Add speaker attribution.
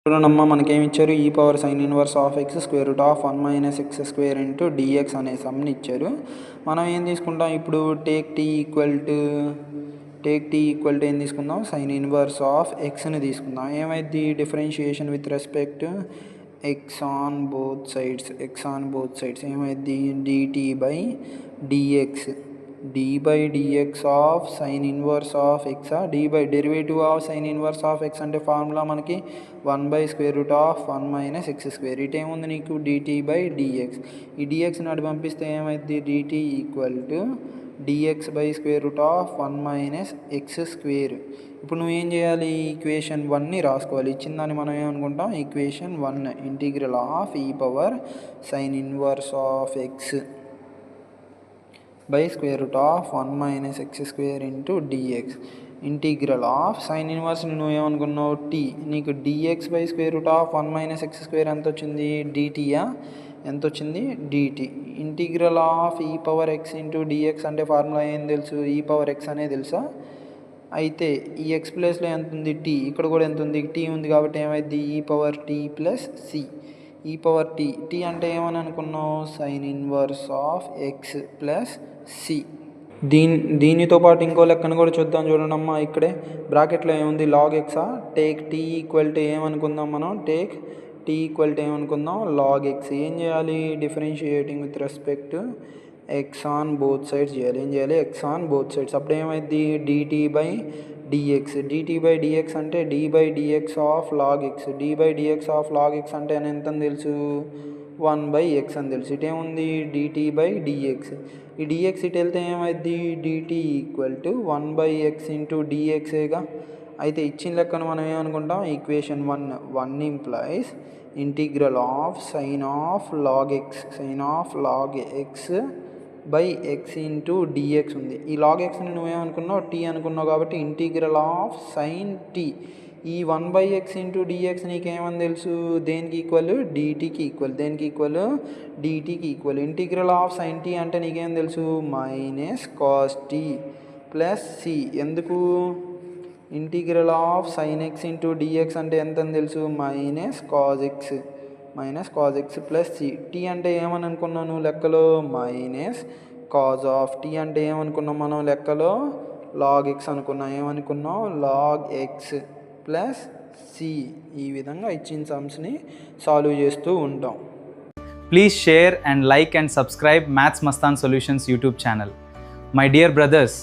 Speaker 1: చూడండమ్మా మనకేమి ఇచ్చారు e power sine inverse of x square root of 1 - x square into d x అనే సమ్ని ఇచ్చారు. మనం ఏం తీసుకుంటాం ఇప్పుడు టేక్ టీ ఈక్వల్ టు ఏం తీసుకుందాం సైన్ ఇన్వర్స్ ఆఫ్ ఎక్స్ని తీసుకుందాం. ఏమైంది differentiation with respect X on both sides ఏమైంది D T by D X d/dx of sine inverse of X d by derivative of sine inverse of X అంటే formula మనకి 1/√1 - x square. ఇటేముంది నీకు dt/dx. ఈ డిఎక్స్ని అటు పంపిస్తే ఏమైంది dt equal to dx/√1 - x square. ఇప్పుడు నువ్వేం చేయాలి ఈక్వేషన్ 1ని రాసుకోవాలి. ఇచ్చిన దాన్ని మనం ఏమనుకుంటాం equation 1 integral of e power sine inverse of x /√1 - x square into d x integral of sine inverse నువ్వు ఏమనుకున్నావు టీ నీకు dx/√1 - x స్క్వేర్ ఎంత వచ్చింది డిటీయా ఎంత వచ్చింది dt. Integral of e power X into D X అంటే ఫార్ములా ఏం తెలుసు ఈ పవర్ ఎక్స్ అనేది తెలుసా. అయితే ఈ ఎక్స్ ప్లేస్లో ఎంత ఉంది టీ ఇక్కడ కూడా ఎంత ఉంది టీ ఉంది కాబట్టి ఏమైంది e power t plus c e power t అంటే ఏమని అనుకున్నావు sine inverse of x plus c. దీనితో పాటు ఇంకో లెక్కను కూడా చూద్దాం చూడండమ్మా. ఇక్కడే బ్రాకెట్లో ఏముంది లాగ్ ఎక్సా టేక్ టీ ఈక్వల్ టు ఏమనుకుందాం మనం టేక్ టీ ఈక్వల్ టు ఏమనుకుందాం లాగ్ ఎక్స్. ఏం చేయాలి differentiating with respect X on both sides చేయాలి. ఏం చేయాలి ఎక్స్ ఆన్ బోత్ సైడ్స్. అప్పుడు ఏమైంది dt/dx అంటే d/dx of log x d/dx of log x అంటే ఎంత అని తెలుసు 1/x అని తెలుసు. ఇటేముంది dt/dx. ఈ dx ఇటు వెళ్తే ఏమైంది dt equal to 1/x into dxగా. అయితే ఇచ్చిన లెక్కను మనం ఏమనుకుంటాం equation 1 implies integral of sine of log X by X into D X ఉంది. ఈ లాగ్ ఎక్స్ని నువ్వేమనుకున్నావు టీ అనుకున్నావు కాబట్టి ఇంటిగ్రల్ ఆఫ్ సైన్ టీ ఈ 1/x ఇంటూ డిఎక్స్ నీకేమని తెలుసు దేనికి ఈక్వల్ డిటీకి ఈక్వల్. దేనికి ఈక్వల్ డిటీకి equal. Integral of sine T అంటే నీకేం తెలుసు minus cos T plus C. ఎందుకు integral of sine X into D X అంటే ఎంత అని తెలుసు minus cos X plus C. T అంటే ఏమని అనుకున్నావు నువ్వు లెక్కలో మైనస్ కాజ్ ఆఫ్ టీ అంటే ఏమనుకున్నాం మనం లెక్కలో లాగ్ ఎక్స్ అనుకున్నాం. ఏమనుకున్నాం లాగ్ ఎక్స్ ప్లస్ సి. ఈ విధంగా ఇచ్చిన సమ్స్ని సాల్వ్ చేస్తూ ఉంటాం.
Speaker 2: Please share and like and subscribe Maths Mastan Solutions YouTube channel. My dear brothers,